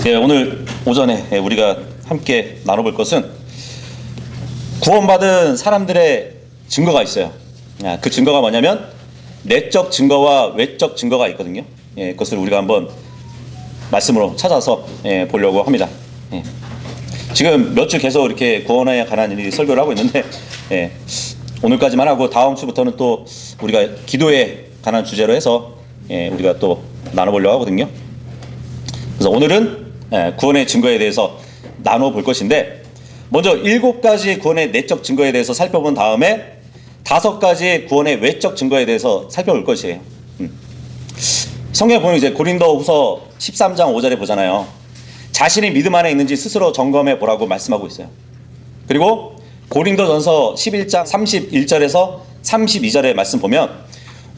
예, 오늘 오전에 우리가 함께 나눠볼 것은 구원받은 사람들의 증거가 있어요. 그 증거가 뭐냐면 내적 증거와 외적 증거가 있거든요. 예, 그것을 우리가 한번 말씀으로 찾아서 보려고 합니다. 예. 지금 몇 주 계속 이렇게 구원에 관한 일이 설교를 하고 있는데 오늘까지만 하고 다음 주부터는 또 우리가 기도에 관한 주제로 해서 우리가 또 나눠보려고 하거든요. 그래서 오늘은 구원의 증거에 대해서 나눠볼 것인데, 먼저 7가지 구원의 내적 증거에 대해서 살펴본 다음에 5가지 구원의 외적 증거에 대해서 살펴볼 것이에요. 성경에 보면 이제 고린도후서 13장 5절에 보잖아요. 자신이 믿음 안에 있는지 스스로 점검해 보라고 말씀하고 있어요. 그리고 고린도전서 11장 31절에서 32절의 말씀 보면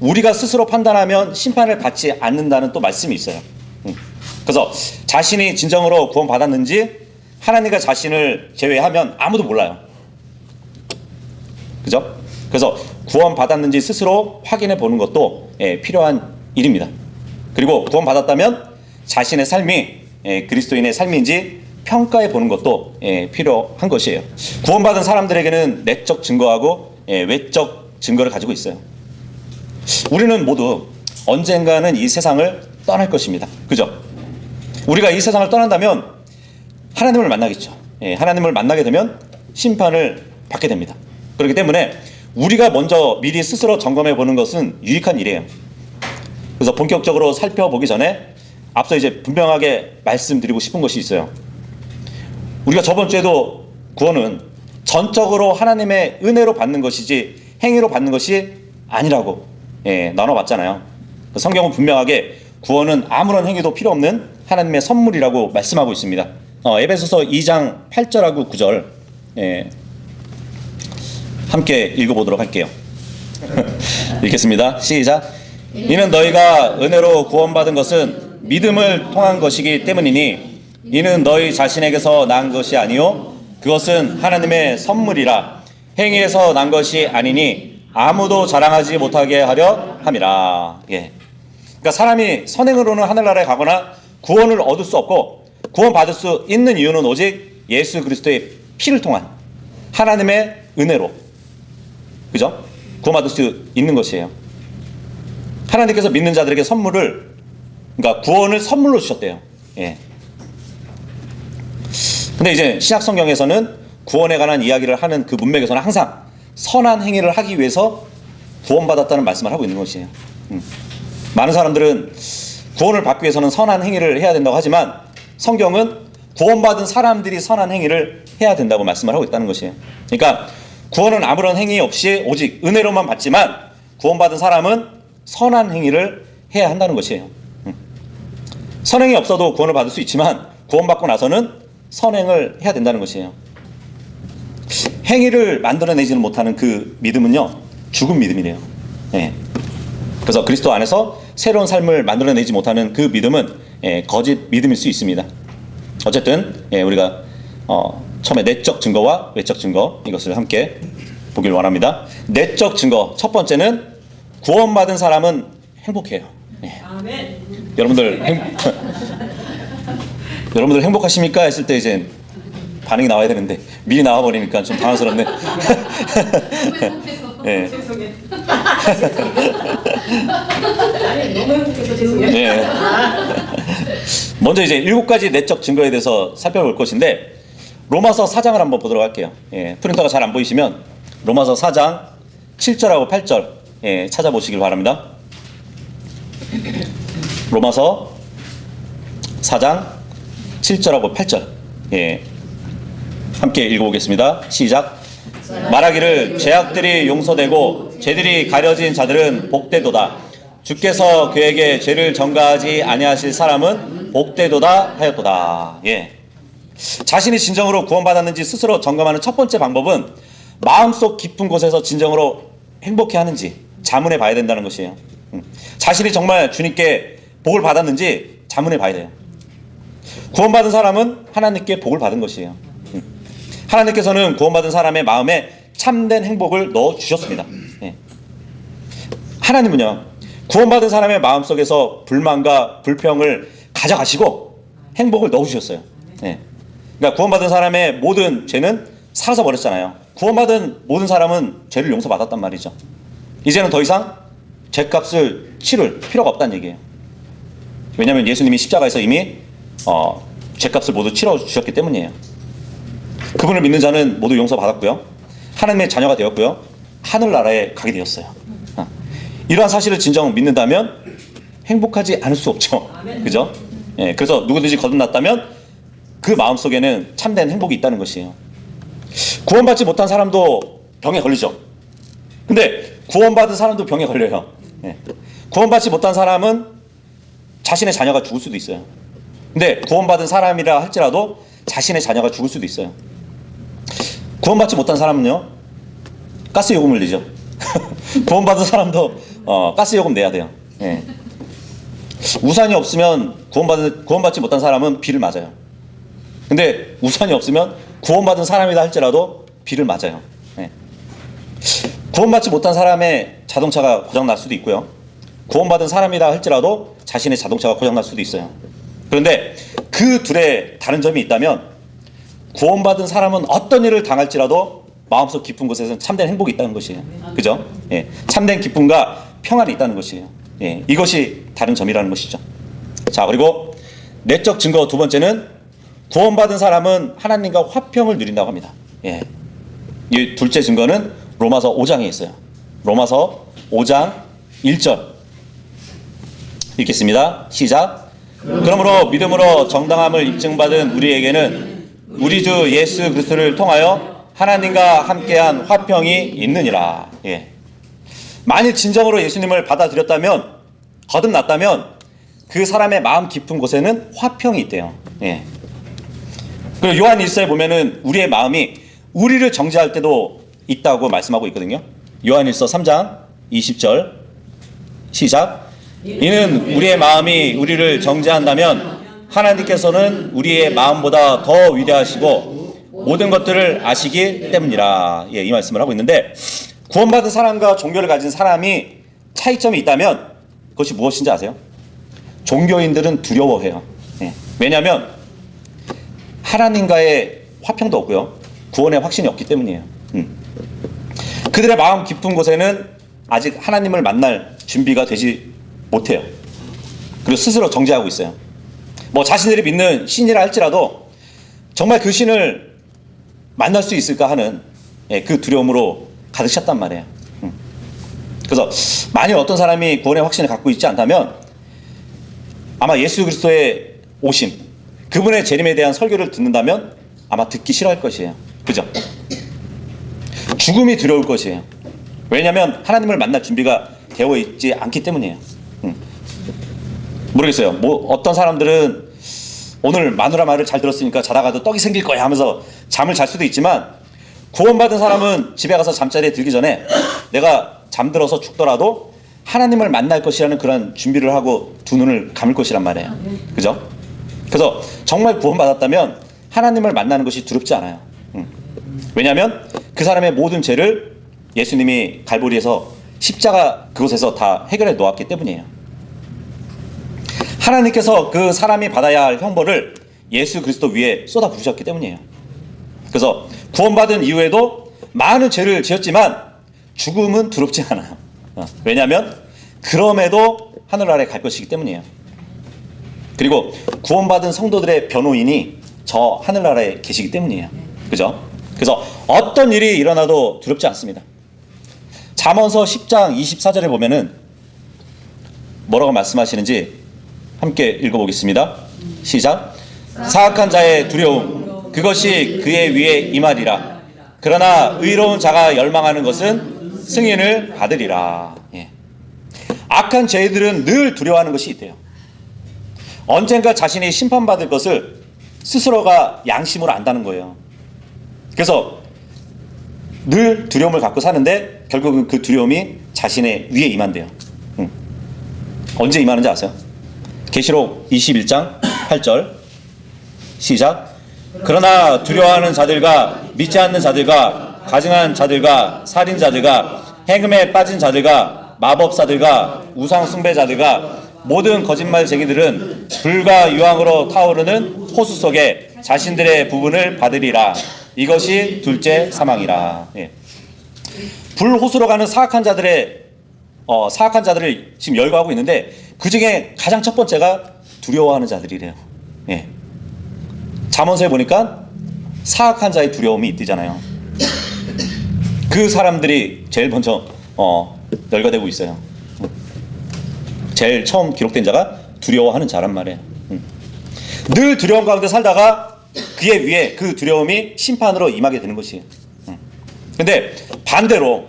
우리가 스스로 판단하면 심판을 받지 않는다는 또 말씀이 있어요. 그래서 자신이 진정으로 구원받았는지 하나님과 자신을 제외하면 아무도 몰라요. 그죠? 그래서 구원받았는지 스스로 확인해 보는 것도 필요한 일입니다. 그리고 구원받았다면 자신의 삶이 그리스도인의 삶인지 평가해 보는 것도 필요한 것이에요. 구원받은 사람들에게는 내적 증거하고 외적 증거를 가지고 있어요. 우리는 모두 언젠가는 이 세상을 떠날 것입니다. 그죠? 우리가 이 세상을 떠난다면 하나님을 만나겠죠. 하나님을 만나게 되면 심판을 받게 됩니다. 그렇기 때문에 우리가 먼저 미리 스스로 점검해 보는 것은 유익한 일이에요. 그래서 본격적으로 살펴보기 전에 앞서 이제 분명하게 말씀드리고 싶은 것이 있어요. 우리가 저번 주에도 구원은 전적으로 하나님의 은혜로 받는 것이지 행위로 받는 것이 아니라고 나눠봤잖아요. 성경은 분명하게 구원은 아무런 행위도 필요 없는 하나님의 선물이라고 말씀하고 있습니다. 에베소서 2장 8절하고 9절 함께 읽어보도록 할게요. 읽겠습니다. 시작. 이는 너희가 은혜로 구원받은 것은 믿음을 통한 것이기 때문이니 이는 너희 자신에게서 난 것이 아니요 그것은 하나님의 선물이라. 행위에서 난 것이 아니니 아무도 자랑하지 못하게 하려 함이라. 그러니까 사람이 선행으로는 하늘나라에 가거나 구원을 얻을 수 없고 구원받을 수 있는 이유는 오직 예수 그리스도의 피를 통한 하나님의 은혜로, 그죠? 구원받을 수 있는 것이에요. 하나님께서 믿는 자들에게 선물을, 그러니까 구원을 선물로 주셨대요. 근데 이제 신약 성경에서는 구원에 관한 이야기를 하는 그 문맥에서는 항상 선한 행위를 하기 위해서 구원받았다는 말씀을 하고 있는 것이에요. 많은 사람들은 구원을 받기 위해서는 선한 행위를 해야 된다고 하지만 성경은 구원받은 사람들이 선한 행위를 해야 된다고 말씀을 하고 있다는 것이에요. 그러니까 구원은 아무런 행위 없이 오직 은혜로만 받지만 구원받은 사람은 선한 행위를 해야 한다는 것이에요. 선행이 없어도 구원을 받을 수 있지만 구원받고 나서는 선행을 해야 된다는 것이에요. 행위를 만들어내지는 못하는 그 믿음은요, 죽은 믿음이래요. 그래서 그리스도 안에서 새로운 삶을 만들어내지 못하는 그 믿음은 거짓 믿음일 수 있습니다. 어쨌든 우리가 처음에 내적 증거와 외적 증거, 이것을 함께 보길 원합니다. 내적 증거, 첫 번째는 구원받은 사람은 행복해요. 아멘. 여러분들 여러분들 행복하십니까? 했을 때 이제 반응이 나와야 되는데 미리 나와버리니까 좀 당황스럽네. 죄송해. 아니, 너무 행복해서 죄송해요. 먼저 이제 7가지 내적 증거에 대해서 살펴볼 것인데 로마서 4장을 한번 보도록 할게요. 프린터가 잘 안 보이시면 로마서 4장 7절하고 8절 찾아보시길 바랍니다. 로마서 4장 7절하고 8절 함께 읽어보겠습니다. 시작. 말하기를 죄악들이 용서되고 죄들이 가려진 자들은 복되도다. 주께서 그에게 죄를 전가하지 아니하실 사람은 복되도다 하였도다. 자신이 진정으로 구원받았는지 스스로 점검하는 첫 번째 방법은 마음속 깊은 곳에서 진정으로 행복해하는지 자문해 봐야 된다는 것이에요. 자신이 정말 주님께 복을 받았는지 자문해 봐야 돼요. 구원받은 사람은 하나님께 복을 받은 것이에요. 하나님께서는 구원받은 사람의 마음에 참된 행복을 넣어주셨습니다. 하나님은요, 구원받은 사람의 마음속에서 불만과 불평을 가져가시고 행복을 넣어주셨어요. 예. 그러니까 구원받은 사람의 모든 죄는 사라져 버렸잖아요. 구원받은 모든 사람은 죄를 용서받았단 말이죠. 이제는 더 이상 죄값을 치를 필요가 없다는 얘기예요. 왜냐하면 예수님이 십자가에서 이미 죄값을 모두 치러주셨기 때문이에요. 그분을 믿는 자는 모두 용서받았고요. 하나님의 자녀가 되었고요. 하늘나라에 가게 되었어요. 이러한 사실을 진정 믿는다면 행복하지 않을 수 없죠. 그죠? 예, 그래서 누구든지 거듭났다면 그 마음속에는 참된 행복이 있다는 것이에요. 구원받지 못한 사람도 병에 걸리죠. 근데 구원받은 사람도 병에 걸려요. 예. 구원받지 못한 사람은 자신의 자녀가 죽을 수도 있어요. 근데 구원받은 사람이라 할지라도 자신의 자녀가 죽을 수도 있어요. 구원받지 못한 사람은요, 가스 요금을 내죠. 구원받은 사람도 가스 요금 내야 돼요. 예. 우산이 없으면 구원받지 못한 사람은 비를 맞아요. 근데 우산이 없으면 구원받은 사람이다 할지라도 비를 맞아요. 예. 구원받지 못한 사람의 자동차가 고장날 수도 있고요. 구원받은 사람이다 할지라도 자신의 자동차가 고장날 수도 있어요. 그런데 그 둘의 다른 점이 있다면 구원받은 사람은 어떤 일을 당할지라도 마음속 깊은 곳에서는 참된 행복이 있다는 것이에요. 그죠? 예. 참된 기쁨과 평안이 있다는 것이에요. 예. 이것이 다른 점이라는 것이죠. 자, 그리고 내적 증거 두 번째는 구원받은 사람은 하나님과 화평을 누린다고 합니다. 예. 이 둘째 증거는 로마서 5장에 있어요. 로마서 5장 1절 읽겠습니다. 시작. 그러므로 믿음으로 정당함을 입증받은 우리에게는 우리 주 예수 그리스도를 통하여 하나님과 함께한 화평이 있느니라. 예. 만일 진정으로 예수님을 받아들였다면, 거듭났다면 그 사람의 마음 깊은 곳에는 화평이 있대요. 예. 그리고 요한 1서에 보면은 우리의 마음이 우리를 정죄할 때도 있다고 말씀하고 있거든요. 요한 1서 3장 20절 시작. 이는 우리의 마음이 우리를 정죄한다면 하나님께서는 우리의 마음보다 더 위대하시고 모든 것들을 아시기 때문이라. 예, 이 말씀을 하고 있는데, 구원받은 사람과 종교를 가진 사람이 차이점이 있다면 그것이 무엇인지 아세요? 종교인들은 두려워해요. 예. 왜냐하면 하나님과의 화평도 없고요, 구원의 확신이 없기 때문이에요. 그들의 마음 깊은 곳에는 아직 하나님을 만날 준비가 되지 못해요. 그리고 스스로 정죄하고 있어요. 뭐 자신들이 믿는 신이라 할지라도 정말 그 신을 만날 수 있을까 하는 그 두려움으로 가득 찼단 말이에요. 그래서 만일 어떤 사람이 구원의 확신을 갖고 있지 않다면 아마 예수 그리스도의 오심, 그분의 재림에 대한 설교를 듣는다면 아마 듣기 싫어할 것이에요. 그죠? 죽음이 두려울 것이에요. 왜냐하면 하나님을 만날 준비가 되어 있지 않기 때문이에요. 모르겠어요. 뭐 어떤 사람들은 오늘 마누라 말을 잘 들었으니까 자다가도 떡이 생길 거야 하면서 잠을 잘 수도 있지만, 구원받은 사람은 집에 가서 잠자리에 들기 전에 내가 잠들어서 죽더라도 하나님을 만날 것이라는 그런 준비를 하고 두 눈을 감을 것이란 말이에요. 그죠? 그래서 정말 구원받았다면 하나님을 만나는 것이 두렵지 않아요. 왜냐하면 그 사람의 모든 죄를 예수님이 갈보리에서 십자가 그곳에서 다 해결해 놓았기 때문이에요. 하나님께서 그 사람이 받아야 할 형벌을 예수 그리스도 위에 쏟아 부으셨기 때문이에요. 그래서 구원받은 이후에도 많은 죄를 지었지만 죽음은 두렵지 않아요. 왜냐하면 그럼에도 하늘나라에 갈 것이기 때문이에요. 그리고 구원받은 성도들의 변호인이 저 하늘나라에 계시기 때문이에요. 그죠? 그래서 어떤 일이 일어나도 두렵지 않습니다. 잠언서 10장 24절에 보면은 뭐라고 말씀하시는지 함께 읽어보겠습니다. 시작. 사악한 자의 두려움, 그것이 그의 위에 임하리라. 그러나 의로운 자가 열망하는 것은 승인을 받으리라. 예. 악한 죄들은 늘 두려워하는 것이 있대요. 언젠가 자신이 심판받을 것을 스스로가 양심으로 안다는 거예요. 그래서 늘 두려움을 갖고 사는데 결국은 그 두려움이 자신의 위에 임한대요. 언제 임하는지 아세요? 계시록 21장 8절 시작. 그러나 두려워하는 자들과 믿지 않는 자들과 가증한 자들과 살인자들과 행음에 빠진 자들과 마법사들과 우상 숭배자들과 모든 거짓말쟁이들은 불과 유황으로 타오르는 호수 속에 자신들의 부분을 받으리라. 이것이 둘째 사망이라. 예. 불호수로 가는 사악한 자들을 지금 열거하고 있는데 그 중에 가장 첫 번째가 두려워하는 자들이래요. 예. 잠언서에 보니까 사악한 자의 두려움이 뜨잖아요. 그 사람들이 제일 먼저 열거되고 있어요. 제일 처음 기록된 자가 두려워하는 자란 말이에요. 늘 두려움 가운데 살다가 그에 위해 그 두려움이 심판으로 임하게 되는 것이에요. 근데 반대로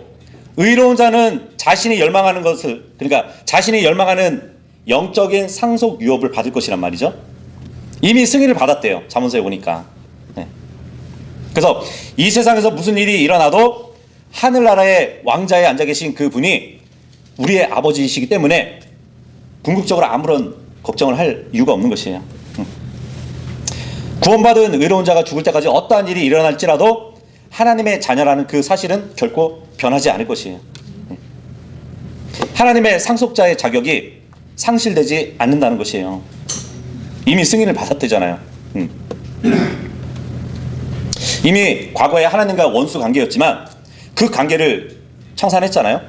의로운 자는 자신이 열망하는 것을, 그러니까 자신이 열망하는 영적인 상속 유업을 받을 것이란 말이죠. 이미 승인을 받았대요. 잠언서에 보니까. 네. 그래서 이 세상에서 무슨 일이 일어나도 하늘나라의 왕자에 앉아 계신 그 분이 우리의 아버지이시기 때문에 궁극적으로 아무런 걱정을 할 이유가 없는 것이에요. 구원받은 의로운 자가 죽을 때까지 어떠한 일이 일어날지라도 하나님의 자녀라는 그 사실은 결코 변하지 않을 것이에요. 하나님의 상속자의 자격이 상실되지 않는다는 것이에요. 이미 승인을 받았대잖아요. 이미 과거에 하나님과 원수 관계였지만 그 관계를 청산했잖아요.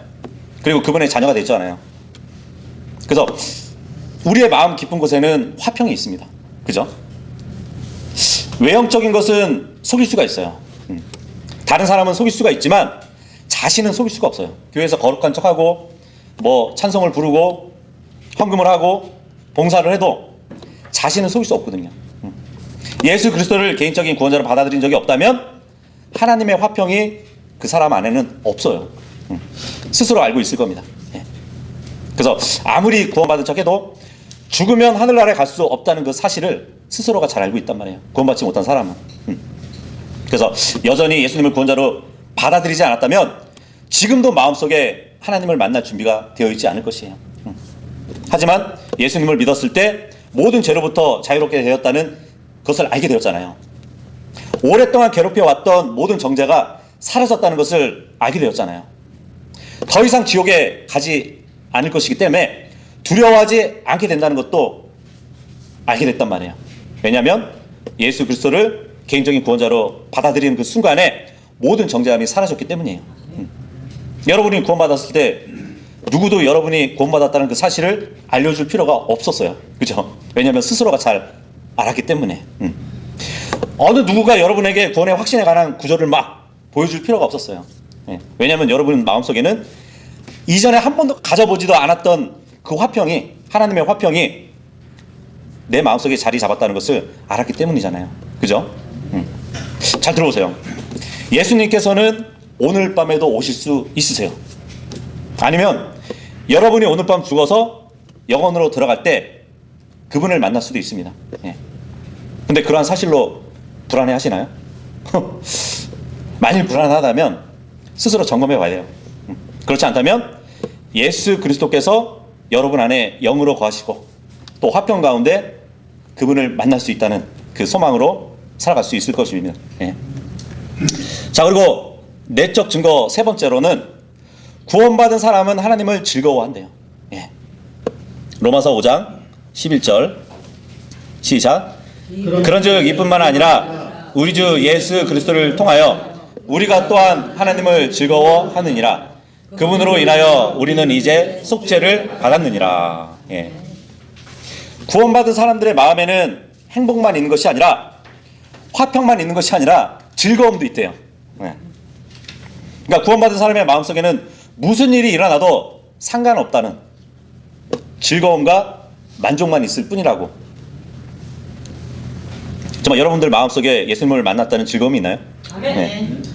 그리고 그분의 자녀가 됐잖아요. 그래서 우리의 마음 깊은 곳에는 화평이 있습니다. 그죠? 외형적인 것은 속일 수가 있어요. 다른 사람은 속일 수가 있지만 자신은 속일 수가 없어요. 교회에서 거룩한 척하고 뭐 찬송을 부르고 헌금을 하고 봉사를 해도 자신은 속일 수 없거든요. 예수 그리스도를 개인적인 구원자로 받아들인 적이 없다면 하나님의 화평이 그 사람 안에는 없어요. 스스로 알고 있을 겁니다. 그래서 아무리 구원받은 척해도 죽으면 하늘나라에 갈 수 없다는 그 사실을 스스로가 잘 알고 있단 말이에요. 구원받지 못한 사람은. 그래서 여전히 예수님을 구원자로 받아들이지 않았다면 지금도 마음속에 하나님을 만날 준비가 되어 있지 않을 것이에요. 하지만 예수님을 믿었을 때 모든 죄로부터 자유롭게 되었다는 것을 알게 되었잖아요. 오랫동안 괴롭혀왔던 모든 정죄가 사라졌다는 것을 알게 되었잖아요. 더 이상 지옥에 가지 않을 것이기 때문에 두려워하지 않게 된다는 것도 알게 됐단 말이에요. 왜냐하면 예수 그리스도를 개인적인 구원자로 받아들이는 그 순간에 모든 정죄함이 사라졌기 때문이에요. 여러분이 구원받았을 때 누구도 여러분이 구원받았다는 그 사실을 알려줄 필요가 없었어요. 그죠? 왜냐하면 스스로가 잘 알았기 때문에. 어느 누구가 여러분에게 구원의 확신에 관한 구절을 막 보여줄 필요가 없었어요. 왜냐하면 여러분 마음속에는 이전에 한 번도 가져보지도 않았던 그 화평이, 하나님의 화평이 내 마음속에 자리 잡았다는 것을 알았기 때문이잖아요. 그죠? 잘 들어보세요. 예수님께서는 오늘 밤에도 오실 수 있으세요. 아니면 여러분이 오늘 밤 죽어서 영원으로 들어갈 때 그분을 만날 수도 있습니다. 근데 그러한 사실로 불안해 하시나요? 만일 불안하다면 스스로 점검해 봐야 돼요. 그렇지 않다면 예수 그리스도께서 여러분 안에 영으로 거하시고 또 화평 가운데 그분을 만날 수 있다는 그 소망으로 살아갈 수 있을 것입니다. 자, 그리고 내적 증거 세 번째로는 구원받은 사람은 하나님을 즐거워한대요. 로마서 5장 11절 시작. 그런즉 이뿐만 아니라 우리 주 예수 그리스도를 통하여 우리가 또한 하나님을 즐거워하느니라. 그분으로 인하여 우리는 이제 속죄를 받았느니라. 구원받은 사람들의 마음에는 행복만 있는 것이 아니라 화평만 있는 것이 아니라 즐거움도 있대요. 그러니까 구원받은 사람의 마음속에는 무슨 일이 일어나도 상관없다는 즐거움과 만족만 있을 뿐이라고. 정말 여러분들 마음속에 예수님을 만났다는 즐거움이 있나요?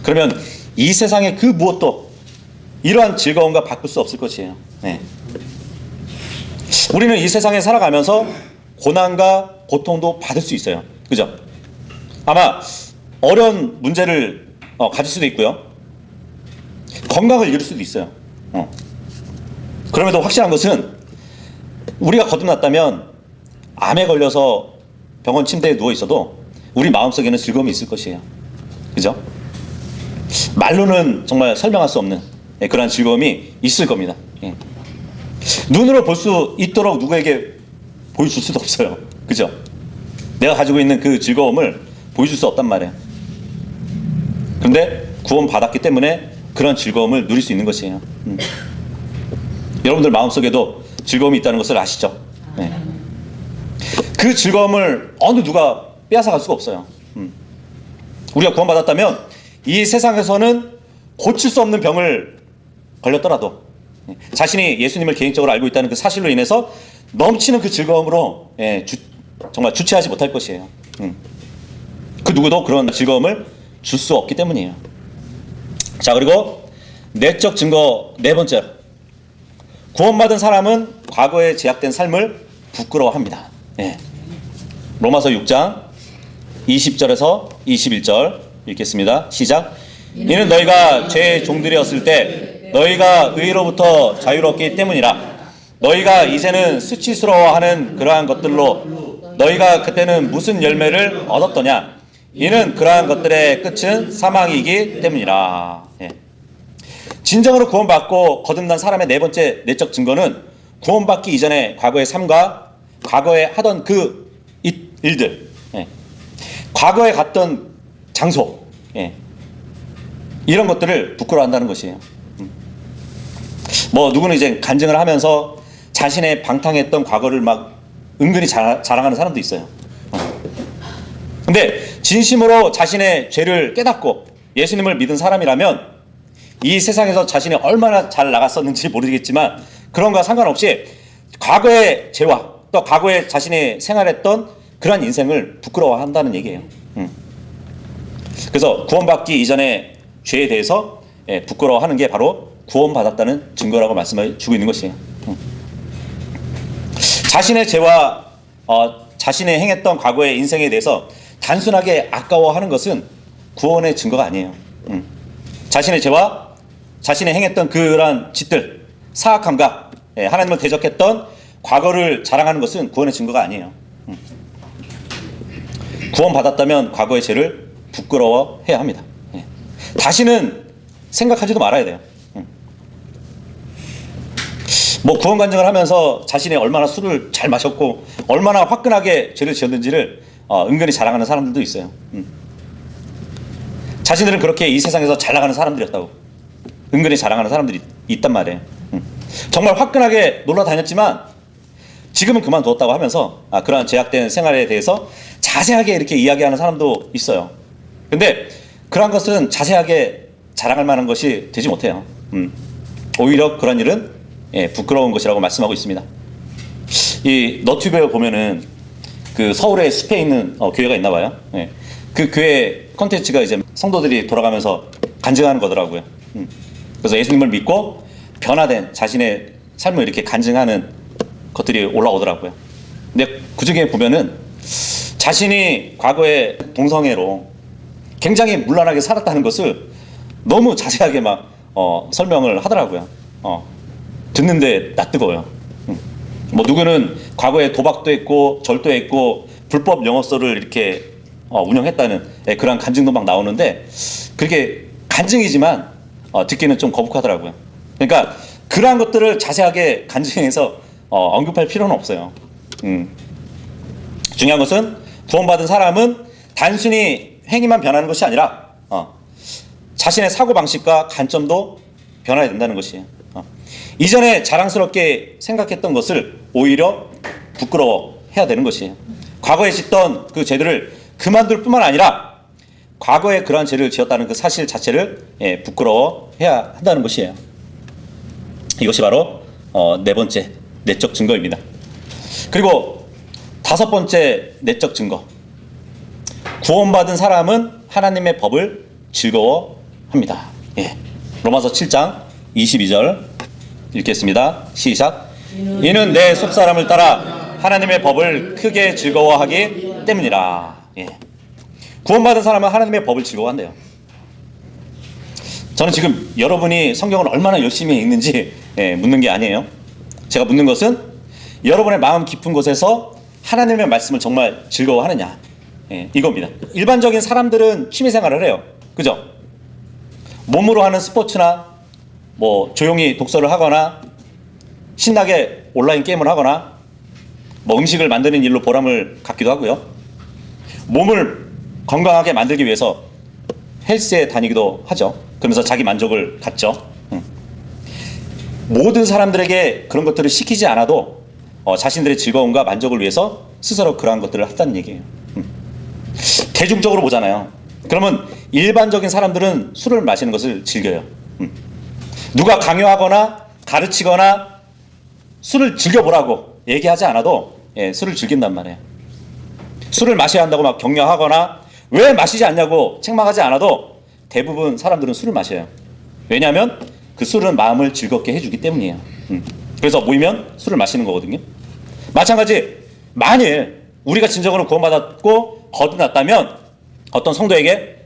그러면 이 세상의 그 무엇도 이러한 즐거움과 바꿀 수 없을 것이에요. 우리는 이 세상에 살아가면서 고난과 고통도 받을 수 있어요. 그죠? 아마 어려운 문제를 가질 수도 있고요. 건강을 잃을 수도 있어요. 그럼에도 확실한 것은 우리가 거듭났다면 암에 걸려서 병원 침대에 누워 있어도 우리 마음속에는 즐거움이 있을 것이에요. 그죠? 말로는 정말 설명할 수 없는 그런 즐거움이 있을 겁니다. 눈으로 볼 수 있도록 누구에게 보여줄 수도 없어요. 그죠? 내가 가지고 있는 그 즐거움을 보여줄 수 없단 말이에요. 그런데 구원 받았기 때문에 그런 즐거움을 누릴 수 있는 것이에요. 여러분들 마음속에도 즐거움이 있다는 것을 아시죠? 네. 그 즐거움을 어느 누가 빼앗아갈 수가 없어요. 우리가 구원받았다면 이 세상에서는 고칠 수 없는 병을 걸렸더라도 자신이 예수님을 개인적으로 알고 있다는 그 사실로 인해서 넘치는 그 즐거움으로 정말 주체하지 못할 것이에요. 그 누구도 그런 즐거움을 줄 수 없기 때문이에요. 자, 그리고 내적 증거 네 번째로, 구원받은 사람은 과거에 제약된 삶을 부끄러워합니다. 로마서 6장 20절에서 21절 읽겠습니다. 시작. 이는 너희가 죄의 종들이었을 때 너희가 의로부터 자유롭기 때문이라. 너희가 이제는 수치스러워하는 그러한 것들로 너희가 그때는 무슨 열매를 얻었더냐. 이는 그러한 것들의 끝은 사망이기 때문이라. 진정으로 구원받고 거듭난 사람의 네 번째 내적 증거는 구원받기 이전의 과거의 삶과 과거에 하던 그 일들, 과거에 갔던 장소, 이런 것들을 부끄러워한다는 것이에요. 뭐 누구는 이제 간증을 하면서 자신의 방탕했던 과거를 막 은근히 자랑하는 사람도 있어요. 근데 진심으로 자신의 죄를 깨닫고 예수님을 믿은 사람이라면 이 세상에서 자신이 얼마나 잘 나갔었는지 모르겠지만 그런 거와 상관없이 과거의 죄와 또 과거에 자신이 생활했던 그러한 인생을 부끄러워한다는 얘기예요. 그래서 구원받기 이전의 죄에 대해서 부끄러워하는 게 바로 구원받았다는 증거라고 말씀을 주고 있는 것이에요. 자신의 죄와 자신의 행했던 과거의 인생에 대해서 단순하게 아까워하는 것은 구원의 증거가 아니에요. 자신의 죄와 자신의 행했던 그러한 짓들, 사악함과 하나님을 대적했던 과거를 자랑하는 것은 구원의 증거가 아니에요. 구원받았다면 과거의 죄를 부끄러워해야 합니다. 다시는 생각하지도 말아야 돼요. 뭐 구원 간증을 하면서 자신이 얼마나 술을 잘 마셨고 얼마나 화끈하게 죄를 지었는지를 은근히 자랑하는 사람들도 있어요. 자신들은 그렇게 이 세상에서 잘 나가는 사람들이었다고 은근히 자랑하는 사람들이 있단 말이에요. 정말 화끈하게 놀러 다녔지만 지금은 그만두었다고 하면서 그러한 제약된 생활에 대해서 자세하게 이렇게 이야기하는 사람도 있어요. 근데 그러한 것은 자세하게 자랑할 만한 것이 되지 못해요. 오히려 그런 일은 부끄러운 것이라고 말씀하고 있습니다. 이 너튜브에 보면은 그 서울에 숲에 있는 교회가 있나 봐요. 그 교회 콘텐츠가 이제 성도들이 돌아가면서 간증하는 거더라고요. 그래서 예수님을 믿고 변화된 자신의 삶을 이렇게 간증하는 것들이 올라오더라고요. 근데 그 중에 보면은 자신이 과거에 동성애로 굉장히 문란하게 살았다는 것을 너무 자세하게 막 설명을 하더라고요. 듣는데 낯뜨거워요. 뭐 누구는 과거에 도박도 했고 절도 했고 불법 영업소를 이렇게 운영했다는 그런 간증도 막 나오는데 그렇게 간증이지만 듣기는 좀 거북하더라고요. 그러니까 그러한 것들을 자세하게 간증해서 언급할 필요는 없어요. 중요한 것은 구원받은 사람은 단순히 행위만 변하는 것이 아니라 자신의 사고방식과 관점도 변화해야 된다는 것이에요. 이전에 자랑스럽게 생각했던 것을 오히려 부끄러워해야 되는 것이에요. 과거에 짓던 그 죄들을 그만둘 뿐만 아니라 과거에 그러한 죄를 지었다는 그 사실 자체를 부끄러워해야 한다는 것이에요. 이것이 바로 네 번째 내적 증거입니다. 그리고 다섯 번째 내적 증거, 구원받은 사람은 하나님의 법을 즐거워합니다. 로마서 7장 22절 읽겠습니다. 시작. 이는 내 속사람을 따라 하나님의 법을 크게 즐거워하기 때문이라. 구원받은 사람은 하나님의 법을 즐거워한대요. 저는 지금 여러분이 성경을 얼마나 열심히 읽는지 묻는 게 아니에요. 제가 묻는 것은 여러분의 마음 깊은 곳에서 하나님의 말씀을 정말 즐거워하느냐, 이겁니다. 일반적인 사람들은 취미생활을 해요. 그죠? 몸으로 하는 스포츠나 뭐 조용히 독서를 하거나 신나게 온라인 게임을 하거나 뭐 음식을 만드는 일로 보람을 갖기도 하고요. 몸을 건강하게 만들기 위해서 헬스에 다니기도 하죠. 그러면서 자기 만족을 갖죠. 모든 사람들에게 그런 것들을 시키지 않아도 자신들의 즐거움과 만족을 위해서 스스로 그러한 것들을 한다는 얘기예요. 대중적으로 보잖아요. 그러면 일반적인 사람들은 술을 마시는 것을 즐겨요. 누가 강요하거나 가르치거나 술을 즐겨보라고 얘기하지 않아도 술을 즐긴단 말이에요. 술을 마셔야 한다고 막 격려하거나 왜 마시지 않냐고 책망하지 않아도 대부분 사람들은 술을 마셔요. 왜냐하면 그 술은 마음을 즐겁게 해주기 때문이에요. 그래서 모이면 술을 마시는 거거든요. 마찬가지 만일 우리가 진정으로 구원받았고 거듭났다면 어떤 성도에게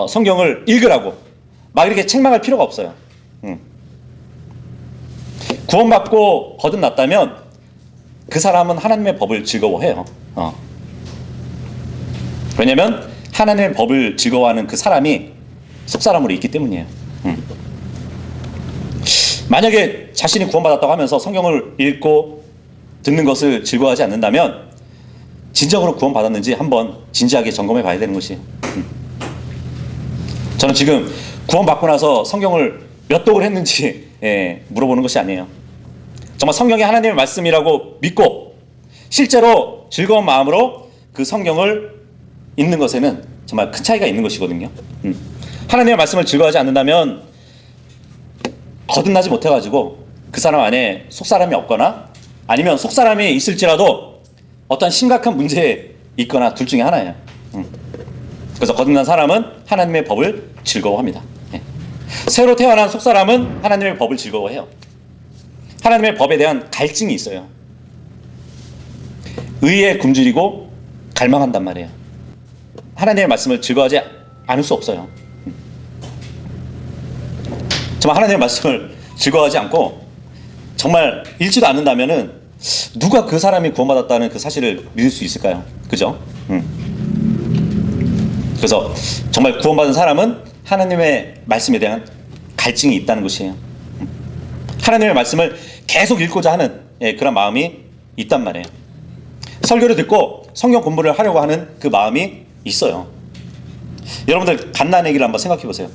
성경을 읽으라고 막 이렇게 책망할 필요가 없어요. 구원받고 거듭났다면 그 사람은 하나님의 법을 즐거워해요. 왜냐하면 하나님의 법을 즐거워하는 그 사람이 속사람으로 있기 때문이에요. 만약에 자신이 구원받았다고 하면서 성경을 읽고 듣는 것을 즐거워하지 않는다면 진정으로 구원받았는지 한번 진지하게 점검해 봐야 되는 것이에요. 저는 지금 구원받고 나서 성경을 몇 독을 했는지 물어보는 것이 아니에요. 정말 성경이 하나님의 말씀이라고 믿고 실제로 즐거운 마음으로 그 성경을 읽는 것에는 정말 큰 차이가 있는 것이거든요. 하나님의 말씀을 즐거워하지 않는다면 거듭나지 못해가지고 그 사람 안에 속사람이 없거나 아니면 속사람이 있을지라도 어떤 심각한 문제에 있거나 둘 중에 하나예요. 그래서 거듭난 사람은 하나님의 법을 즐거워합니다. 새로 태어난 속사람은 하나님의 법을 즐거워해요. 하나님의 법에 대한 갈증이 있어요. 의에 굶주리고 갈망한단 말이에요. 하나님의 말씀을 즐거워하지 않을 수 없어요. 정말 하나님의 말씀을 즐거워하지 않고 정말 읽지도 않는다면은 누가 그 사람이 구원받았다는 그 사실을 믿을 수 있을까요? 그죠? 그래서 정말 구원받은 사람은 하나님의 말씀에 대한 갈증이 있다는 것이에요. 하나님의 말씀을 계속 읽고자 하는 그런 마음이 있단 말이에요. 설교를 듣고 성경 공부를 하려고 하는 그 마음이 있어요. 여러분들 갓난아기를 한번 생각해 보세요.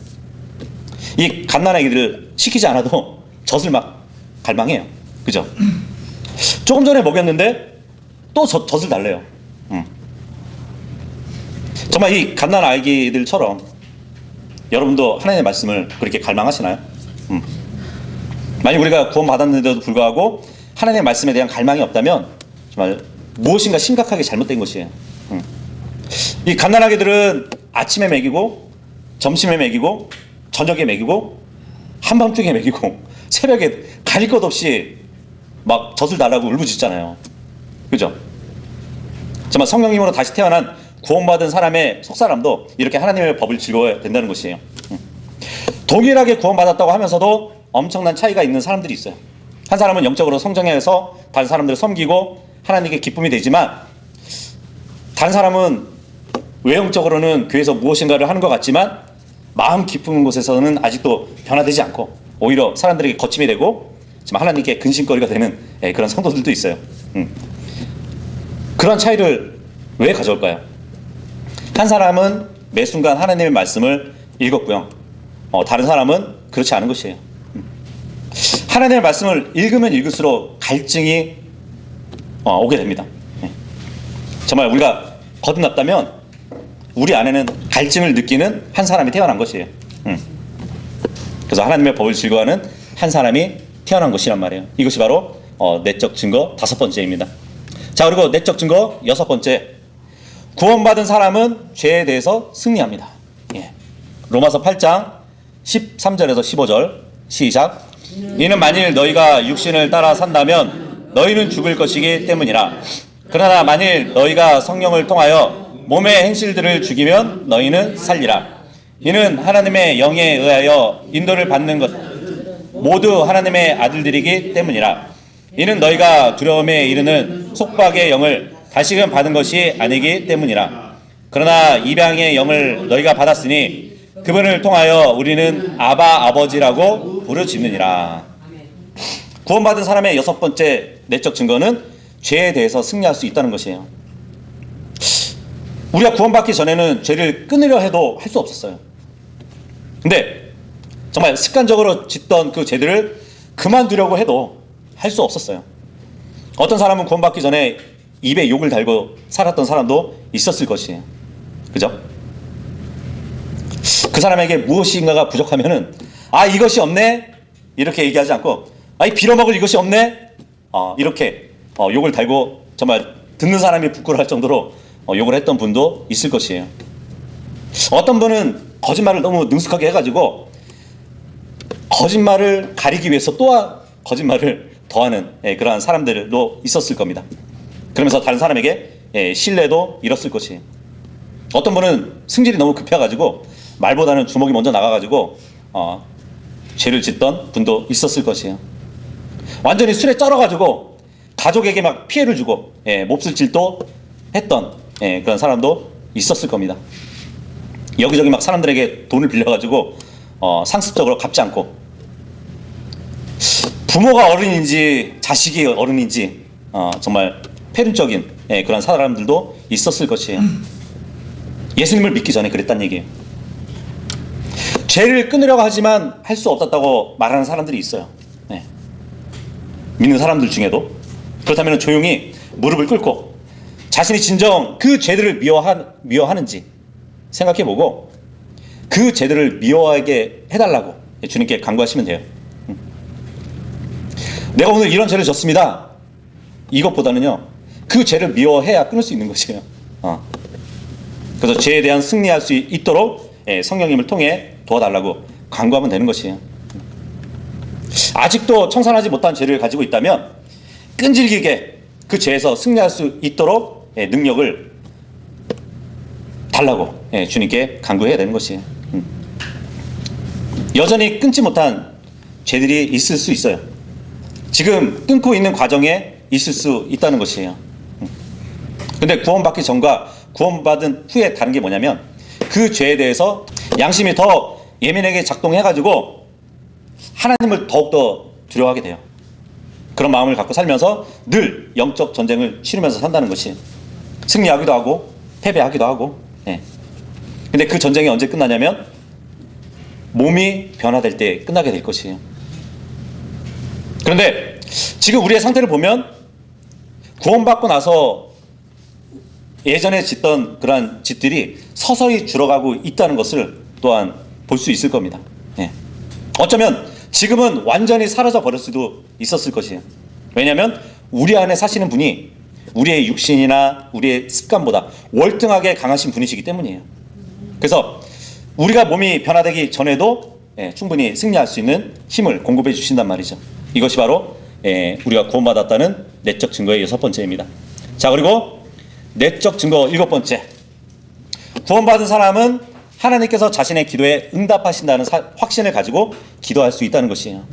이 갓난아기를 시키지 않아도 젖을 막 갈망해요. 그죠? 조금 전에 먹였는데 또 젖을 달래요. 정말 이 갓난아기들처럼 여러분도 하나님의 말씀을 그렇게 갈망하시나요? 만약 우리가 구원받았는데도 불구하고 하나님의 말씀에 대한 갈망이 없다면 정말 무엇인가 심각하게 잘못된 것이에요. 이 갓난아기들은 아침에 먹이고 점심에 먹이고 저녁에 먹이고 한밤중에 먹이고 새벽에 가릴 것 없이 막 젖을 달라고 울부짖잖아요. 그죠? 정말 성령님으로 다시 태어난 구원받은 사람의 속사람도 이렇게 하나님의 법을 즐거워해야 된다는 것이에요. 동일하게 구원받았다고 하면서도 엄청난 차이가 있는 사람들이 있어요. 한 사람은 영적으로 성장해서 다른 사람들을 섬기고 하나님께 기쁨이 되지만 다른 사람은 외형적으로는 교회에서 무엇인가를 하는 것 같지만 마음 깊은 곳에서는 아직도 변화되지 않고 오히려 사람들에게 거침이 되고 지금 하나님께 근심거리가 되는 그런 성도들도 있어요. 그런 차이를 왜 가져올까요? 한 사람은 매 순간 하나님의 말씀을 읽었고요. 다른 사람은 그렇지 않은 것이에요. 하나님의 말씀을 읽으면 읽을수록 갈증이 오게 됩니다. 정말 우리가 거듭났다면 우리 안에는 갈증을 느끼는 한 사람이 태어난 것이에요. 그래서 하나님의 법을 즐거워하는 한 사람이 태어난 것이란 말이에요. 이것이 바로 내적 증거 5번째입니다. 자, 그리고 내적 증거 6번째. 구원받은 사람은 죄에 대해서 승리합니다. 로마서 8장 13절에서 15절 시작. 이는 만일 너희가 육신을 따라 산다면 너희는 죽을 것이기 때문이라. 그러나 만일 너희가 성령을 통하여 몸의 행실들을 죽이면 너희는 살리라. 이는 하나님의 영에 의하여 인도를 받는 것 모두 하나님의 아들들이기 때문이라. 이는 너희가 두려움에 이르는 속박의 영을 다시금 받은 것이 아니기 때문이라. 그러나 입양의 영을 너희가 받았으니 그분을 통하여 우리는 아바 아버지라고 부르짖느니라. 구원받은 사람의 여섯 번째 내적 증거는 죄에 대해서 승리할 수 있다는 것이에요. 우리가 구원받기 전에는 죄를 끊으려 해도 할 수 없었어요. 근데 정말 습관적으로 짓던 그 죄들을 그만두려고 해도 할 수 없었어요. 어떤 사람은 구원받기 전에 입에 욕을 달고 살았던 사람도 있었을 것이에요. 그죠? 그 사람에게 무엇인가가 부족하면은 이것이 없네 이렇게 얘기하지 않고 이 빌어먹을 이것이 없네 이렇게 욕을 달고 정말 듣는 사람이 부끄러워할 정도로 욕을 했던 분도 있을 것이에요. 어떤 분은 거짓말을 너무 능숙하게 해가지고 거짓말을 가리기 위해서 또 거짓말을 더하는 그러한 사람들도 있었을 겁니다. 그러면서 다른 사람에게 신뢰도 잃었을 것이에요. 어떤 분은 승질이 너무 급해가지고 말보다는 주먹이 먼저 나가가지고 죄를 짓던 분도 있었을 것이에요. 완전히 술에 쩔어가지고 가족에게 막 피해를 주고 몹쓸 질도 했던 그런 사람도 있었을 겁니다. 여기저기 막 사람들에게 돈을 빌려가지고 상습적으로 갚지 않고 부모가 어른인지 자식이 어른인지 정말 패륜적인 그런 사람들도 있었을 것이에요. 예수님을 믿기 전에 그랬단 얘기예요. 죄를 끊으려고 하지만 할 수 없었다고 말하는 사람들이 있어요. 믿는 사람들 중에도. 그렇다면 조용히 무릎을 꿇고 자신이 진정 그 죄들을 미워하는지 생각해보고 그 죄들을 미워하게 해달라고 주님께 간구하시면 돼요. 내가 오늘 이런 죄를 졌습니다. 이것보다는요, 그 죄를 미워해야 끊을 수 있는 것이에요. 그래서 죄에 대한 승리할 수 있도록 성령님을 통해 도와달라고 간구하면 되는 것이에요. 아직도 청산하지 못한 죄를 가지고 있다면 끈질기게 그 죄에서 승리할 수 있도록 능력을 달라고 주님께 간구해야 되는 것이에요. 여전히 끊지 못한 죄들이 있을 수 있어요. 지금 끊고 있는 과정에 있을 수 있다는 것이에요. 근데 구원받기 전과 구원받은 후에 다른 게 뭐냐면 그 죄에 대해서 양심이 더 예민하게 작동해가지고 하나님을 더욱더 두려워하게 돼요. 그런 마음을 갖고 살면서 늘 영적 전쟁을 치르면서 산다는 것이 승리하기도 하고 패배하기도 하고. 근데 그 전쟁이 언제 끝나냐면 몸이 변화될 때 끝나게 될 것이에요. 그런데 지금 우리의 상태를 보면 구원받고 나서 예전에 짓던 그러한 짓들이 서서히 줄어가고 있다는 것을 또한 볼 수 있을 겁니다. 어쩌면 지금은 완전히 사라져 버릴 수도 있었을 것이에요. 왜냐하면 우리 안에 사시는 분이 우리의 육신이나 우리의 습관보다 월등하게 강하신 분이시기 때문이에요. 그래서 우리가 몸이 변화되기 전에도 충분히 승리할 수 있는 힘을 공급해 주신단 말이죠. 이것이 바로 우리가 구원받았다는 내적 증거의 여섯 번째입니다. 자, 그리고 내적 증거 일곱 번째. 구원받은 사람은 하나님께서 자신의 기도에 응답하신다는 확신을 가지고 기도할 수 있다는 것이에요.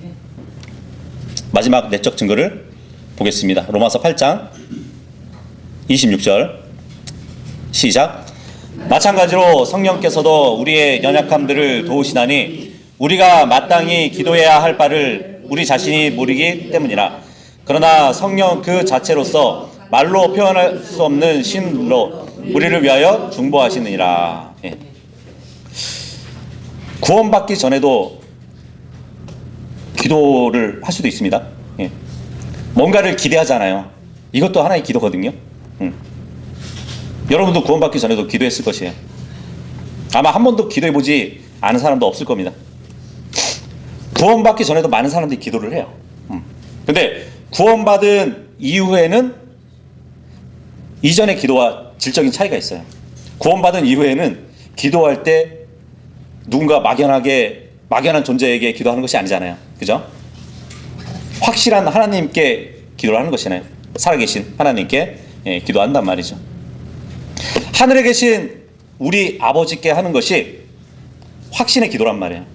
마지막 내적 증거를 보겠습니다. 로마서 8장 26절 시작. 마찬가지로 성령께서도 우리의 연약함들을 도우시나니 우리가 마땅히 기도해야 할 바를 우리 자신이 모르기 때문이라. 그러나 성령 그 자체로서 말로 표현할 수 없는 신로 우리를 위하여 중보하시느니라. 구원받기 전에도 기도를 할 수도 있습니다. 뭔가를 기대하잖아요. 이것도 하나의 기도거든요. 여러분도 구원받기 전에도 기도했을 것이에요. 아마 한 번도 기도해보지 않은 사람도 없을 겁니다. 구원받기 전에도 많은 사람들이 기도를 해요. 근데 구원받은 이후에는 이전의 기도와 질적인 차이가 있어요. 구원받은 이후에는 기도할 때 누군가 막연한 존재에게 기도하는 것이 아니잖아요. 그죠? 확실한 하나님께 기도를 하는 것이잖아요. 살아계신 하나님께 기도한단 말이죠. 하늘에 계신 우리 아버지께 하는 것이 확신의 기도란 말이에요.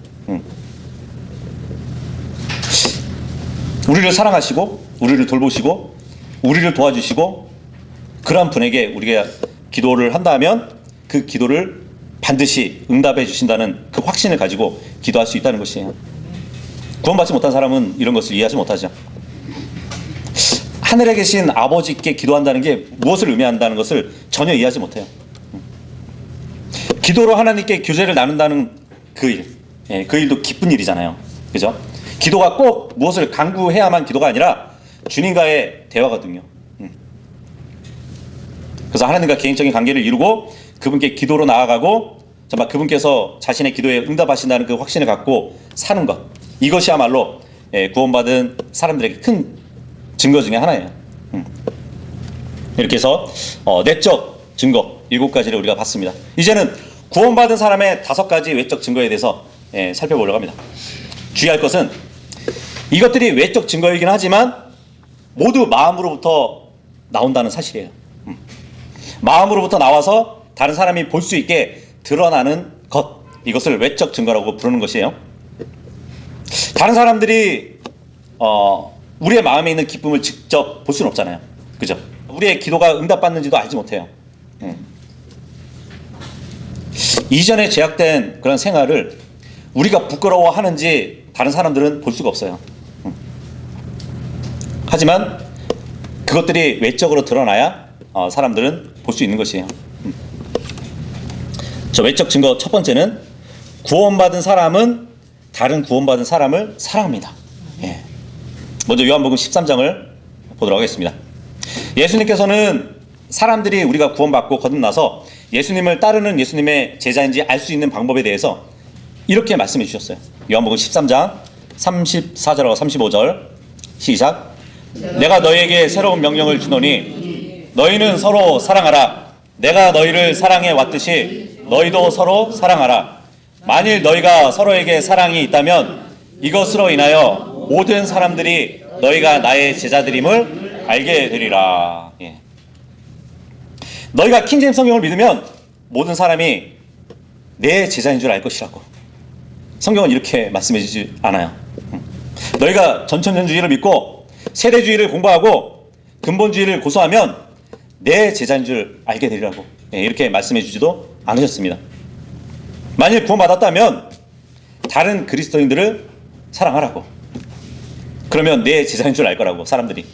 우리를 사랑하시고 우리를 돌보시고 우리를 도와주시고 그러한 분에게 우리가 기도를 한다면 그 기도를 반드시 응답해 주신다는 그 확신을 가지고 기도할 수 있다는 것이에요. 구원받지 못한 사람은 이런 것을 이해하지 못하죠. 하늘에 계신 아버지께 기도한다는 게 무엇을 의미한다는 것을 전혀 이해하지 못해요. 기도로 하나님께 교제를 나눈다는 그 일, 그 일도 기쁜 일이잖아요. 그죠? 기도가 꼭 무엇을 강구해야만 기도가 아니라 주님과의 대화거든요. 그래서 하나님과 개인적인 관계를 이루고 그분께 기도로 나아가고 정말 그분께서 자신의 기도에 응답하신다는 그 확신을 갖고 사는 것, 이것이야말로 구원받은 사람들에게 큰 증거 중에 하나예요. 이렇게 해서 내적 증거 7가지를 우리가 봤습니다. 이제는 구원받은 사람의 5가지 외적 증거에 대해서 살펴보려고 합니다. 주의할 것은 이것들이 외적 증거이긴 하지만 모두 마음으로부터 나온다는 사실이에요. 마음으로부터 나와서 다른 사람이 볼 수 있게 드러나는 것, 이것을 외적 증거라고 부르는 것이에요. 다른 사람들이 우리의 마음에 있는 기쁨을 직접 볼 수는 없잖아요. 그죠? 우리의 기도가 응답받는지도 알지 못해요. 이전에 제약된 그런 생활을 우리가 부끄러워하는지 다른 사람들은 볼 수가 없어요. 하지만 그것들이 외적으로 드러나야 사람들은 볼 수 있는 것이에요. 저 외적 증거 첫 번째는 구원받은 사람은 다른 구원받은 사람을 사랑합니다. 먼저 요한복음 13장을 보도록 하겠습니다. 예수님께서는 사람들이 우리가 구원받고 거듭나서 예수님을 따르는 예수님의 제자인지 알 수 있는 방법에 대해서 이렇게 말씀해 주셨어요. 요한복음 13장 34절하고 35절 시작. 내가 너희에게 새로운 명령을 주노니 너희는 서로 사랑하라. 내가 너희를 사랑해 왔듯이 너희도 서로 사랑하라. 만일 너희가 서로에게 사랑이 있다면 이것으로 인하여 모든 사람들이 너희가 나의 제자들임을 알게 되리라. 너희가 킹제임스 성경을 믿으면 모든 사람이 내 제자인 줄 알 것이라고. 성경은 이렇게 말씀해 주지 않아요. 너희가 전천년주의를 믿고 세대주의를 공부하고 근본주의를 고수하면 내 제자인 줄 알게 되리라고 이렇게 말씀해 주지도 않으셨습니다. 만일 구원받았다면 다른 그리스도인들을 사랑하라고. 그러면 내 제자인 줄 알 거라고 사람들이.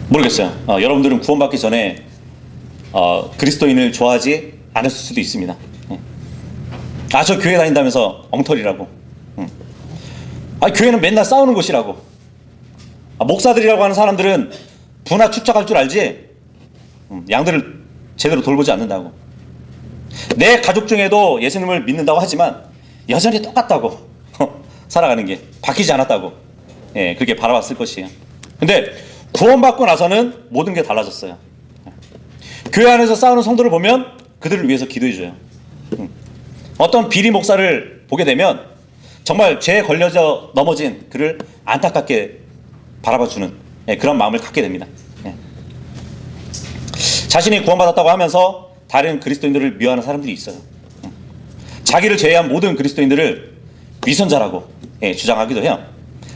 모르겠어요. 여러분들은 구원받기 전에 그리스도인을 좋아하지 않았을 수도 있습니다. 저 교회 다닌다면서 엉터리라고. 교회는 맨날 싸우는 곳이라고. 목사들이라고 하는 사람들은 부나 축적할 줄 알지 양들을 제대로 돌보지 않는다고. 내 가족 중에도 예수님을 믿는다고 하지만 여전히 똑같다고 살아가는 게 바뀌지 않았다고 그렇게 바라봤을 것이에요. 근데 구원받고 나서는 모든 게 달라졌어요. 교회 안에서 싸우는 성도를 보면 그들을 위해서 기도해줘요. 어떤 비리 목사를 보게 되면 정말 죄에 걸려져 넘어진 그를 안타깝게 바라봐주는 그런 마음을 갖게 됩니다. 자신이 구원받았다고 하면서 다른 그리스도인들을 미워하는 사람들이 있어요. 자기를 제외한 모든 그리스도인들을 위선자라고 주장하기도 해요.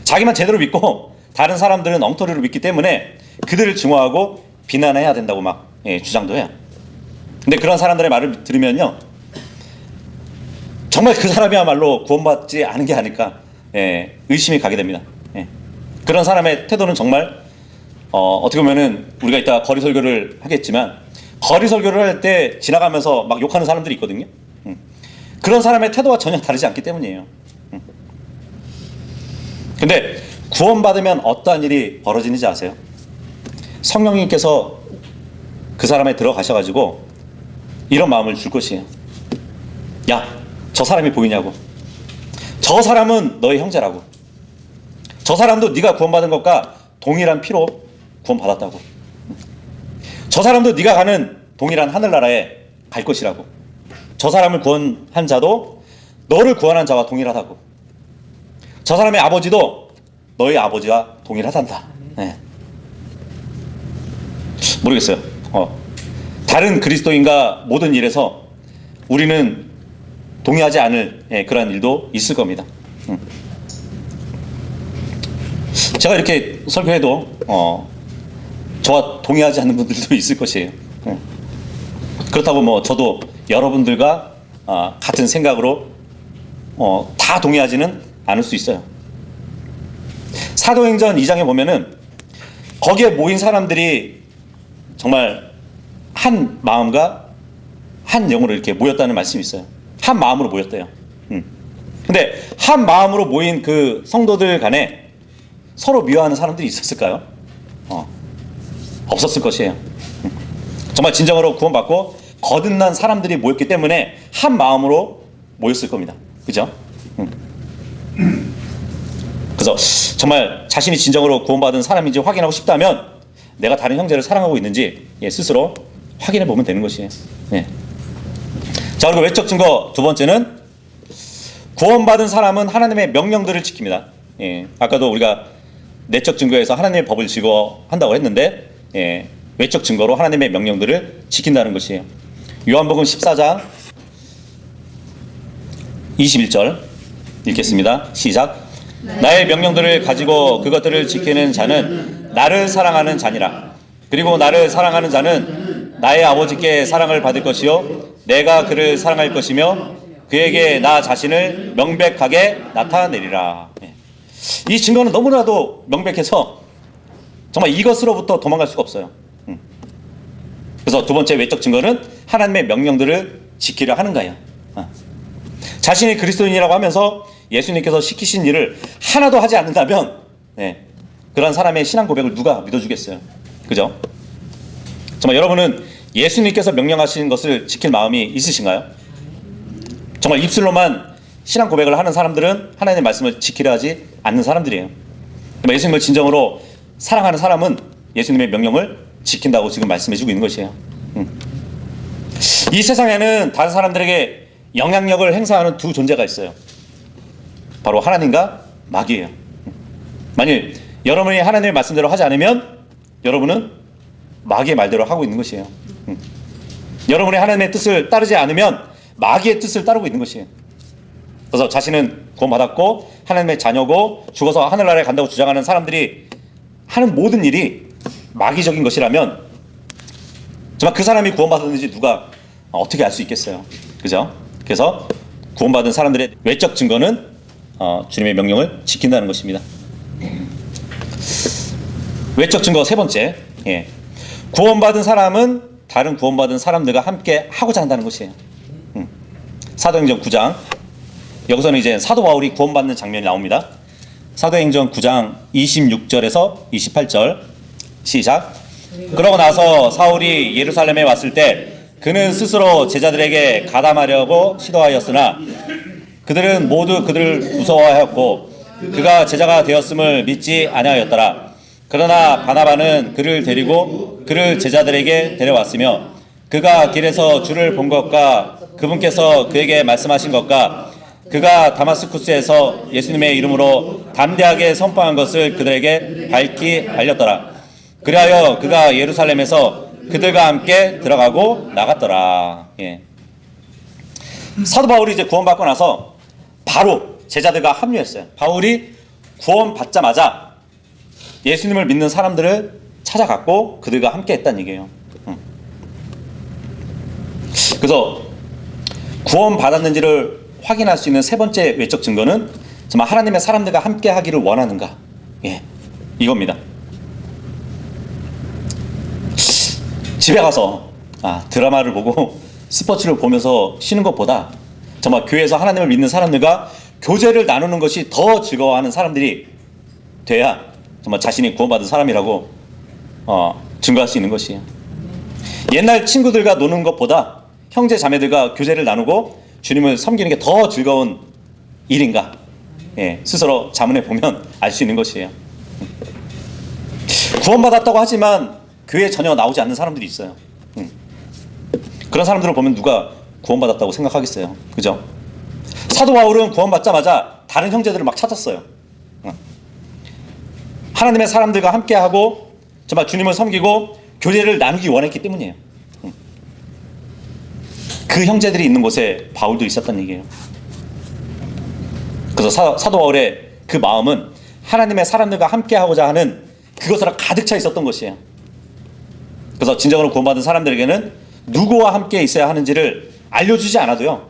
자기만 제대로 믿고 다른 사람들은 엉터리로 믿기 때문에 그들을 증오하고 비난해야 된다고 막 주장도 해요. 근데 그런 사람들의 말을 들으면요, 정말 그 사람이야말로 구원받지 않은 게 아닐까 의심이 가게 됩니다. 그런 사람의 태도는 정말 어떻게 보면은 우리가 이따 거리 설교를 하겠지만 거리 설교를 할 때 지나가면서 막 욕하는 사람들이 있거든요. 그런 사람의 태도와 전혀 다르지 않기 때문이에요. 근데 구원받으면 어떠한 일이 벌어지는지 아세요? 성령님께서 그 사람에 들어가셔가지고 이런 마음을 줄 것이에요. 야, 저 사람이 보이냐고. 저 사람은 너의 형제라고. 저 사람도 네가 구원받은 것과 동일한 피로 구원받았다고. 저 사람도 네가 가는 동일한 하늘나라에 갈 것이라고. 저 사람을 구원한 자도 너를 구원한 자와 동일하다고. 저 사람의 아버지도 너희 아버지와 동일하단다. 모르겠어요. 다른 그리스도인과 모든 일에서 우리는 동의하지 않을 그러한 일도 있을 겁니다. 제가 이렇게 설교해도 저와 동의하지 않는 분들도 있을 것이에요. 그렇다고 뭐 저도 여러분들과 같은 생각으로 다 동의하지는 않을 수 있어요. 사도행전 2장에 보면은 거기에 모인 사람들이 정말 한 마음과 한 영으로 이렇게 모였다는 말씀이 있어요. 한 마음으로 모였대요. 근데 한 마음으로 모인 그 성도들 간에 서로 미워하는 사람들이 있었을까요? 없었을 것이에요. 정말 진정으로 구원받고 거듭난 사람들이 모였기 때문에 한 마음으로 모였을 겁니다. 그죠? 그래서 정말 자신이 진정으로 구원받은 사람인지 확인하고 싶다면 내가 다른 형제를 사랑하고 있는지 스스로 확인해 보면 되는 것이에요. 예. 자, 그리고 외적 증거 두 번째는 구원받은 사람은 하나님의 명령들을 지킵니다. 예. 아까도 우리가 내적 증거에서 하나님의 법을 증거한다고 했는데 외적 증거로 하나님의 명령들을 지킨다는 것이에요. 요한복음 14장 21절 읽겠습니다. 시작. 나의 명령들을 가지고 그것들을 지키는 자는 나를 사랑하는 자니라. 그리고 나를 사랑하는 자는 나의 아버지께 사랑을 받을 것이요 내가 그를 사랑할 것이며 그에게 나 자신을 명백하게 나타내리라. 이 증거는 너무나도 명백해서 정말 이것으로부터 도망갈 수가 없어요. 그래서 두 번째 외적 증거는 하나님의 명령들을 지키려 하는 거예요. 자신이 그리스도인이라고 하면서 예수님께서 시키신 일을 하나도 하지 않는다면 그런 사람의 신앙 고백을 누가 믿어주겠어요? 그죠? 정말 여러분은 예수님께서 명령하신 것을 지킬 마음이 있으신가요? 정말 입술로만 신앙 고백을 하는 사람들은 하나님의 말씀을 지키려 하지 않는 사람들이에요. 예수님을 진정으로 사랑하는 사람은 예수님의 명령을 지킨다고 지금 말씀해주고 있는 것이에요. 이 세상에는 다른 사람들에게 영향력을 행사하는 두 존재가 있어요. 바로 하나님과 마귀예요. 만일 여러분이 하나님의 말씀대로 하지 않으면 여러분은 마귀의 말대로 하고 있는 것이에요. 여러분이 하나님의 뜻을 따르지 않으면 마귀의 뜻을 따르고 있는 것이에요. 그래서 자신은 구원받았고 하나님의 자녀고 죽어서 하늘나라에 간다고 주장하는 사람들이 하는 모든 일이 마귀적인 것이라면 정말 그 사람이 구원받았는지 누가 어떻게 알 수 있겠어요? 그죠? 그래서 구원받은 사람들의 외적 증거는 주님의 명령을 지킨다는 것입니다. 외적 증거 세 번째, 구원받은 사람은 다른 구원받은 사람들과 함께 하고자 한다는 것이에요. 사도행전 9장, 여기서는 이제 사도 바울이 구원받는 장면이 나옵니다. 사도행전 9장 26절에서 28절 시작. 그러고 나서 사울이 예루살렘에 왔을 때 그는 스스로 제자들에게 가담하려고 시도하였으나 그들은 모두 그들을 무서워하였고 그가 제자가 되었음을 믿지 아니하였더라. 그러나 바나바는 그를 데리고 그를 제자들에게 데려왔으며 그가 길에서 주를 본 것과 그분께서 그에게 말씀하신 것과 그가 다마스쿠스에서 예수님의 이름으로 담대하게 선포한 것을 그들에게 밝히 알렸더라. 그리하여 그가 예루살렘에서 그들과 함께 들어가고 나갔더라. 사도 바울이 이제 구원받고 나서 바로 제자들과 합류했어요. 바울이 구원받자마자 예수님을 믿는 사람들을 찾아갔고 그들과 함께 했다는 얘기예요. 그래서 구원받았는지를 확인할 수 있는 세 번째 외적 증거는 정말 하나님의 사람들과 함께 하기를 원하는가, 이겁니다. 집에 가서 드라마를 보고 스포츠를 보면서 쉬는 것보다 정말 교회에서 하나님을 믿는 사람들과 교제를 나누는 것이 더 즐거워하는 사람들이 돼야 정말 자신이 구원받은 사람이라고 증거할 수 있는 것이에요. 옛날 친구들과 노는 것보다 형제 자매들과 교제를 나누고 주님을 섬기는 게 더 즐거운 일인가, 스스로 자문해 보면 알 수 있는 것이에요. 구원받았다고 하지만 교회에 전혀 나오지 않는 사람들이 있어요. 그런 사람들을 보면 누가 구원받았다고 생각하겠어요? 그죠? 사도 바울은 구원받자마자 다른 형제들을 막 찾았어요. 하나님의 사람들과 함께하고 정말 주님을 섬기고 교제를 나누기 원했기 때문이에요. 그 형제들이 있는 곳에 바울도 있었다는 얘기예요. 그래서 사도 바울의 그 마음은 하나님의 사람들과 함께하고자 하는 그것으로 가득 차 있었던 것이에요. 그래서 진정으로 구원받은 사람들에게는 누구와 함께 있어야 하는지를 알려주지 않아도요,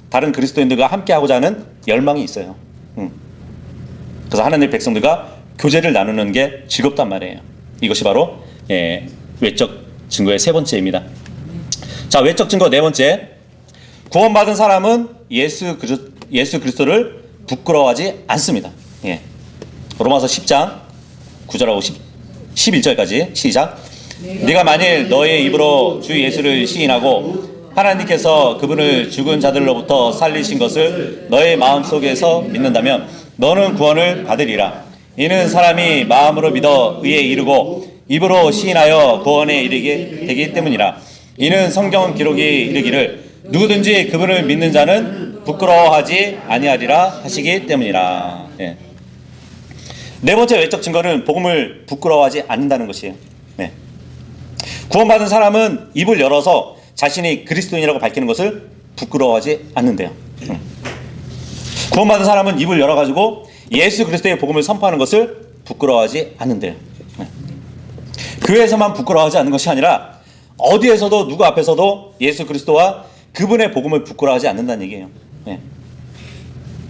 다른 그리스도인들과 함께하고자 하는 열망이 있어요. 그래서 하나님의 백성들과 교제를 나누는 게 즐겁단 말이에요. 이것이 바로 외적 증거의 세 번째입니다. 자, 외적 증거 네 번째. 구원받은 사람은 예수 그리스도를 부끄러워하지 않습니다. 예. 로마서 10장 9절하고 11절까지 시작. 네가 만일 너의 입으로 주 예수를 시인하고 하나님께서 그분을 죽은 자들로부터 살리신 것을 너의 마음속에서 믿는다면 너는 구원을 받으리라. 이는 사람이 마음으로 믿어 의에 이르고 입으로 시인하여 구원에 이르게 되기 때문이라. 이는 성경 기록이 이르기를 누구든지 그분을 믿는 자는 부끄러워하지 아니하리라 하시기 때문이라. 예. 네 번째 외적 증거는 복음을 부끄러워하지 않는다는 것이에요. 네. 구원받은 사람은 입을 열어서 자신이 그리스도인이라고 밝히는 것을 부끄러워하지 않는데요. 구원받은 사람은 입을 열어가지고 예수 그리스도의 복음을 선포하는 것을 부끄러워하지 않는데요. 교회에서만 부끄러워하지 않는 것이 아니라 어디에서도 누구 앞에서도 예수 그리스도와 그분의 복음을 부끄러워하지 않는다는 얘기예요.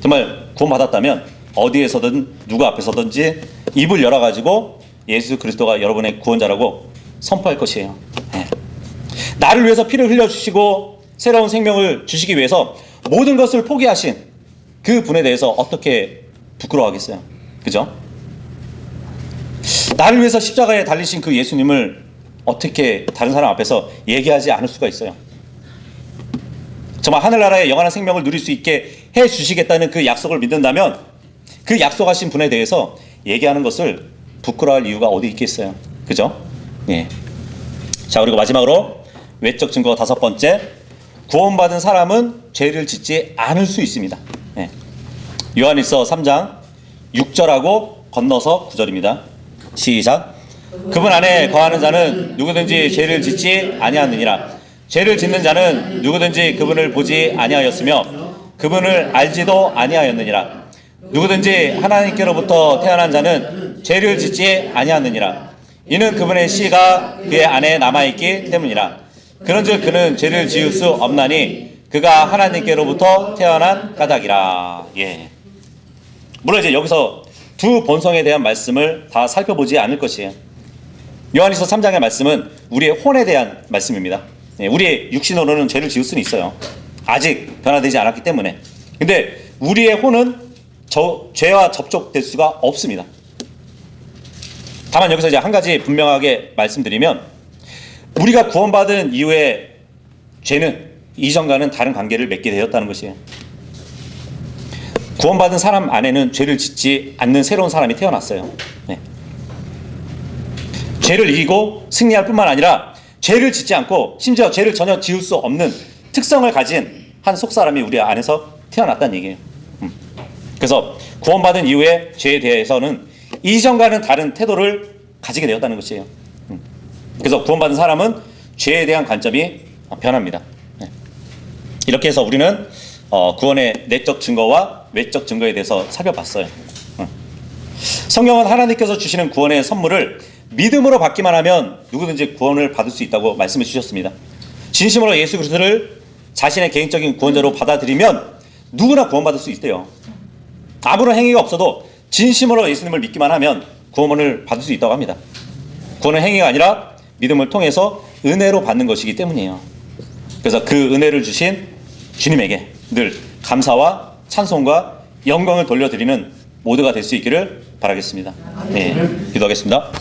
정말 구원받았다면 어디에서든 누구 앞에서든지 입을 열어가지고 예수 그리스도가 여러분의 구원자라고 선포할 것이에요. 나를 위해서 피를 흘려주시고 새로운 생명을 주시기 위해서 모든 것을 포기하신 그 분에 대해서 어떻게 부끄러워하겠어요? 그죠? 나를 위해서 십자가에 달리신 그 예수님을 어떻게 다른 사람 앞에서 얘기하지 않을 수가 있어요? 정말 하늘나라의 영원한 생명을 누릴 수 있게 해주시겠다는 그 약속을 믿는다면 그 약속하신 분에 대해서 얘기하는 것을 부끄러워할 이유가 어디 있겠어요? 그죠? 예. 자, 그리고 마지막으로 외적 증거 다섯 번째. 구원받은 사람은 죄를 짓지 않을 수 있습니다. 예. 요한일서 3장 6절하고 건너서 9절입니다. 시작. 그분 안에 거하는 자는 누구든지 죄를 짓지 아니하느니라. 죄를 짓는 자는 누구든지 그분을 보지 아니하였으며 그분을 알지도 아니하였느니라. 누구든지 하나님께로부터 태어난 자는 죄를 짓지 아니하느니라. 이는 그분의 씨가 그의 안에 남아있기 때문이라. 그런즉 그는 죄를 지을 수 없나니 그가 하나님께로부터 태어난 까닭이라. 예. 물론 이제 여기서 두 본성에 대한 말씀을 다 살펴보지 않을 것이에요. 요한일서 3장의 말씀은 우리의 혼에 대한 말씀입니다. 우리의 육신으로는 죄를 지을 수는 있어요. 아직 변화되지 않았기 때문에. 근데 우리의 혼은 죄와 접촉될 수가 없습니다. 다만 여기서 이제 한 가지 분명하게 말씀드리면 우리가 구원받은 이후에 죄는 이전과는 다른 관계를 맺게 되었다는 것이에요. 구원받은 사람 안에는 죄를 짓지 않는 새로운 사람이 태어났어요. 네. 죄를 이기고 승리할 뿐만 아니라 죄를 짓지 않고 심지어 죄를 전혀 지을 수 없는 특성을 가진 한 속사람이 우리 안에서 태어났다는 얘기예요. 그래서 구원받은 이후에 죄에 대해서는 이전과는 다른 태도를 가지게 되었다는 것이에요. 그래서 구원받은 사람은 죄에 대한 관점이 변합니다. 이렇게 해서 우리는 구원의 내적 증거와 외적 증거에 대해서 살펴봤어요. 성경은 하나님께서 주시는 구원의 선물을 믿음으로 받기만 하면 누구든지 구원을 받을 수 있다고 말씀해 주셨습니다. 진심으로 예수 그리스도를 자신의 개인적인 구원자로 받아들이면 누구나 구원받을 수 있대요. 아무런 행위가 없어도 진심으로 예수님을 믿기만 하면 구원을 받을 수 있다고 합니다. 구원은 행위가 아니라 믿음을 통해서 은혜로 받는 것이기 때문이에요. 그래서 그 은혜를 주신 주님에게 늘 감사와 찬송과 영광을 돌려드리는 모두가 될 수 있기를 바라겠습니다. 네, 기도하겠습니다.